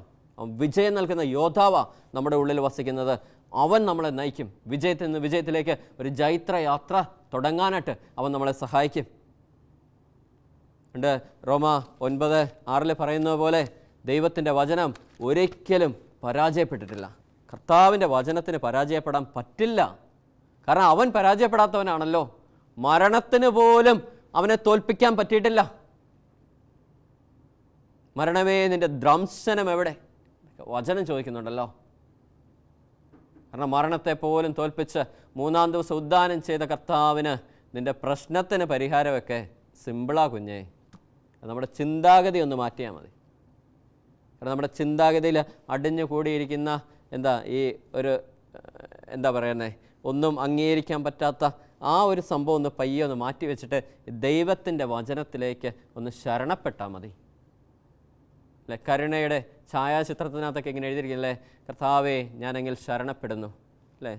വിജയം നൽകുന്ന യോദ്ധാവാ നമ്മുടെ ഉള്ളിൽ വസിക്കുന്നത്. അവൻ നമ്മളെ നയിക്കും. വിജയത്തിൽ നിന്ന് വിജയത്തിലേക്ക് ഒരു ജൈത്രയാത്ര തുടങ്ങാനായിട്ട് അവൻ നമ്മളെ സഹായിക്കും. ഉണ്ട്. റോമ 9:6 പറയുന്നത് പോലെ ദൈവത്തിൻ്റെ വചനം ഒരിക്കലും പരാജയപ്പെട്ടിട്ടില്ല. കർത്താവിൻ്റെ വചനത്തിന് പരാജയപ്പെടാൻ പറ്റില്ല. കാരണം അവൻ പരാജയപ്പെടാത്തവനാണല്ലോ. മരണത്തിന് പോലും അവനെ തോൽപ്പിക്കാൻ പറ്റിയിട്ടില്ല. മരണമേ നിൻ്റെ ദ്രംശനം എവിടെ? വചനം ചോദിക്കുന്നുണ്ടല്ലോ. കാരണം മരണത്തെ പോലും തോൽപ്പിച്ച് 3-ാം ദിവസം ഉദ്ധാനം ചെയ്ത കർത്താവിന് നിൻ്റെ പ്രശ്നത്തിന് പരിഹാരമൊക്കെ സിമ്പിളാ കുഞ്ഞേ. നമ്മുടെ ചിന്താഗതി ഒന്ന് മാറ്റിയാൽ മതി. കാരണം നമ്മുടെ ചിന്താഗതിയിൽ അടിഞ്ഞു കൂടിയിരിക്കുന്ന ഈ ഒരു പറയുന്നത്, ഒന്നും അംഗീകരിക്കാൻ പറ്റാത്ത ആ ഒരു സംഭവം ഒന്ന് പയ്യെ ഒന്ന് മാറ്റി വെച്ചിട്ട് ദൈവത്തിൻ്റെ വചനത്തിലേക്ക് ഒന്ന് ശരണപ്പെട്ടാൽ മതി. അല്ലേ, കരുണയുടെ ഛായാചിത്രത്തിനകത്തൊക്കെ ഇങ്ങനെ എഴുതിയിരിക്കില്ലേ, കർത്താവേ ഞാനെങ്കിൽ ശരണപ്പെടുന്നു, അല്ലേ,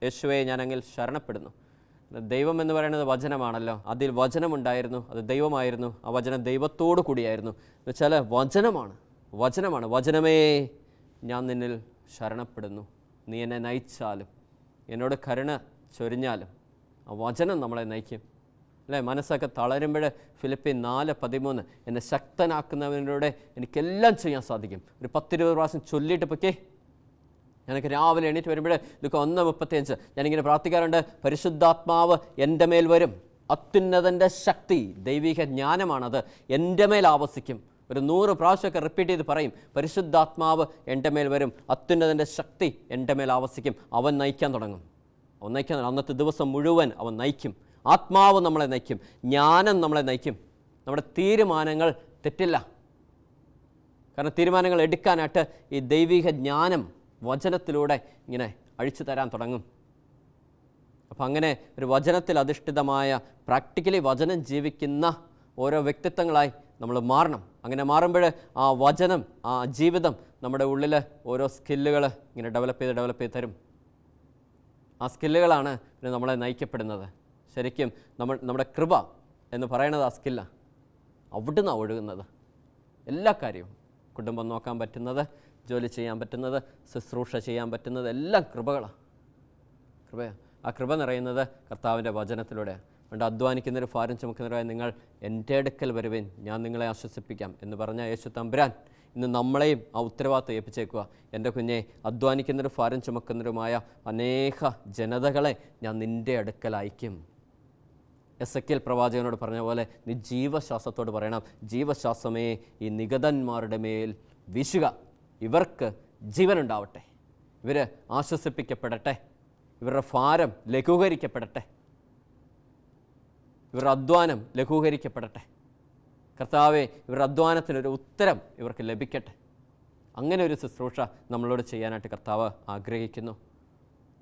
യേശുവേ ഞാനെങ്കിൽ ശരണപ്പെടുന്നു. ദൈവം എന്ന് പറയുന്നത് വചനമാണല്ലോ. അതിൽ വചനമുണ്ടായിരുന്നു, അത് ദൈവമായിരുന്നു. ആ വചനം ദൈവത്തോടു കൂടിയായിരുന്നു. എന്നുവെച്ചാൽ വചനമാണ്. വചനമേ ഞാൻ നിന്നിൽ ശരണപ്പെടുന്നു. നീ എന്നെ നയിച്ചാലും എന്നോട് കരുണ ചൊരിഞ്ഞാലും ആ വചനം നമ്മളെ നയിക്കും. അല്ലേ, മനസ്സൊക്കെ തളരുമ്പോൾ ഫിലിപ്പിയർ 4:13 എന്നെ ശക്തനാക്കുന്നവനോടെ എനിക്കെല്ലാം ചെയ്യാൻ സാധിക്കും. ഒരു 10-20 പ്രാവശ്യം ചൊല്ലിയിട്ട് പൊക്കേ. ഞാനൊക്കെ രാവിലെ എണീറ്റ് വരുമ്പോൾ ലൂക്ക 1:35 ഞാനിങ്ങനെ പ്രാർത്ഥിക്കാറുണ്ട്, പരിശുദ്ധാത്മാവ് എൻ്റെ മേൽ വരും, അത്യുന്നതൻ്റെ ശക്തി, ദൈവിക ജ്ഞാനമാണത്, എൻ്റെ മേൽ ആവസിക്കും. ഒരു 100 പ്രാവശ്യമൊക്കെ റിപ്പീറ്റ് ചെയ്ത് പറയും, പരിശുദ്ധാത്മാവ് എൻ്റെ മേൽ വരും, അത്യുന്നതൻ്റെ ശക്തി എൻ്റെ മേൽ ആവസിക്കും. അവൻ നയിക്കാൻ തുടങ്ങും. അന്നത്തെ ദിവസം മുഴുവൻ അവൻ നയിക്കും. ആത്മാവ് നമ്മളെ നയിക്കും, ജ്ഞാനം നമ്മളെ നയിക്കും. നമ്മുടെ തീരുമാനങ്ങൾ തെറ്റില്ല. കാരണം തീരുമാനങ്ങൾ എടുക്കാനായിട്ട് ഈ ദൈവിക ജ്ഞാനം വചനത്തിലൂടെ ഇങ്ങനെ അഴിച്ചു തരാൻ തുടങ്ങും. അപ്പം അങ്ങനെ ഒരു വചനത്തിൽ അധിഷ്ഠിതമായ പ്രാക്ടിക്കലി വചനം ജീവിക്കുന്ന ഓരോ വ്യക്തിത്വങ്ങളായി നമ്മൾ മാറണം. അങ്ങനെ മാറുമ്പോൾ ആ വചനം, ആ ജീവിതം നമ്മുടെ ഉള്ളിൽ ഓരോ സ്കില്ലുകൾ ഇങ്ങനെ ഡെവലപ്പ് ചെയ്ത് തരും. ആ സ്കില്ലുകളാണ് പിന്നെ നമ്മളെ നയിക്കപ്പെടുന്നത്. ശരിക്കും നമ്മുടെ കൃപ എന്ന് പറയുന്നത് ആ സ്കില്ലാണ്. അവിടുന്നാണ് ഒഴുകുന്നത് എല്ലാ കാര്യവും. കുടുംബം നോക്കാൻ പറ്റുന്നത്, ജോലി ചെയ്യാൻ പറ്റുന്നത്, ശുശ്രൂഷ ചെയ്യാൻ പറ്റുന്നത് എല്ലാം കൃപയാണ്. ആ കൃപ നിറയുന്നത് കർത്താവിൻ്റെ വചനത്തിലൂടെയാണ്. അതുകൊണ്ട് അധ്വാനിക്കുന്നവരും ഭാരം ചുമക്കുന്നവരായ നിങ്ങൾ എൻ്റെ അടുക്കൽ വരുവിൻ, ഞാൻ നിങ്ങളെ ആശ്വസിപ്പിക്കാം എന്ന് പറഞ്ഞ യേശു തമ്പുരാൻ ഇന്ന് നമ്മളെയും ആ ഉത്തരവാദിത്വം ഏൽപ്പിച്ചേക്കുക. എൻ്റെ കുഞ്ഞെ, അധ്വാനിക്കുന്നവരും ഭാരം ചുമക്കുന്നവരുമായ അനേക ജനതകളെ ഞാൻ നിൻ്റെ അടുക്കൽ അയക്കും. എസെക്കിയേൽ പ്രവാചകനോട് പറഞ്ഞ പോലെ നീ ജീവശ്വാസത്തോട് പറയണം, ജീവശ്വാസമേ ഈ നിഗതന്മാരുടെ മേൽ വീശുക, ഇവർക്ക് ജീവനുണ്ടാവട്ടെ, ഇവർ ആശ്വസിപ്പിക്കപ്പെടട്ടെ, ഇവരുടെ ഭാരം ലഘൂകരിക്കപ്പെടട്ടെ, ഇവരുടെ അധ്വാനം ലഘൂകരിക്കപ്പെടട്ടെ. കർത്താവേ, ഇവരുടെ അധ്വാനത്തിനൊരു ഉത്തരം ഇവർക്ക് ലഭിക്കട്ടെ. അങ്ങനെ ഒരു ശുശ്രൂഷ നമ്മളോട് ചെയ്യാനായിട്ട് കർത്താവ് ആഗ്രഹിക്കുന്നു.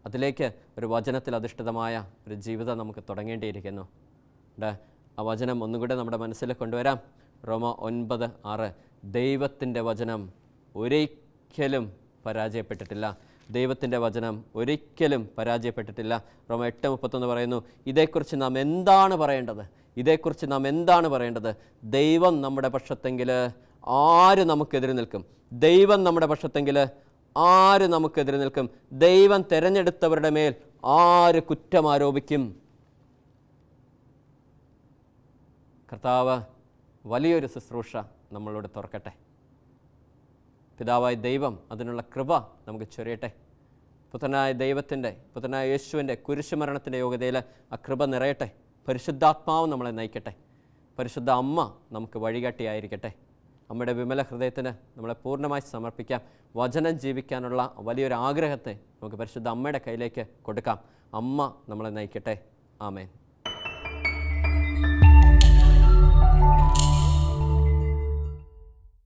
അതിലേക്ക് ഒരു വചനത്തിൽ അധിഷ്ഠിതമായ ഒരു ജീവിതം നമുക്ക് തുടങ്ങേണ്ടിയിരിക്കുന്നു. ആ വചനം ഒന്നുകൂടെ നമ്മുടെ മനസ്സിൽ കൊണ്ടുവരാം. റോമ 9:6 ദൈവത്തിൻ്റെ വചനം ഒരിക്കലും പരാജയപ്പെട്ടിട്ടില്ല. ദൈവത്തിൻ്റെ വചനം ഒരിക്കലും പരാജയപ്പെട്ടിട്ടില്ല. റോമ 8:31 പറയുന്നു, ഇതേക്കുറിച്ച് നാം എന്താണ് പറയേണ്ടത്? ദൈവം നമ്മുടെ പക്ഷത്തെങ്കിൽ ആര് നമുക്കെതിരെ നിൽക്കും? ദൈവം നമ്മുടെ പക്ഷത്തെങ്കിൽ ആര് നമുക്കെതിരെ നിൽക്കും? ദൈവം തിരഞ്ഞെടുത്തവരുടെ മേൽ ആര് കുറ്റം ആരോപിക്കും? കർത്താവ് വലിയൊരു ശുശ്രൂഷ നമ്മളോട് തുറക്കട്ടെ. പിതാവായ ദൈവം അതിനുള്ള കൃപ നമുക്ക് ചൊരിയട്ടെ. പുത്രനായ യേശുവിൻ്റെ കുരിശുമരണത്തിൻ്റെ യോഗ്യതയിൽ ആ കൃപ നിറയട്ടെ. പരിശുദ്ധാത്മാവ് നമ്മളെ നയിക്കട്ടെ. പരിശുദ്ധ അമ്മ നമുക്ക് വഴികാട്ടിയായിരിക്കട്ടെ. അമ്മയുടെ വിമല ഹൃദയത്തിന് നമ്മളെ പൂർണ്ണമായി സമർപ്പിക്കാം. വചനം ജീവിക്കാനുള്ള വലിയൊരു ആഗ്രഹത്തെ നമുക്ക് പരിശുദ്ധ അമ്മയുടെ കയ്യിലേക്ക് കൊടുക്കാം. അമ്മ നമ്മളെ നയിക്കട്ടെ. ആമേൻ.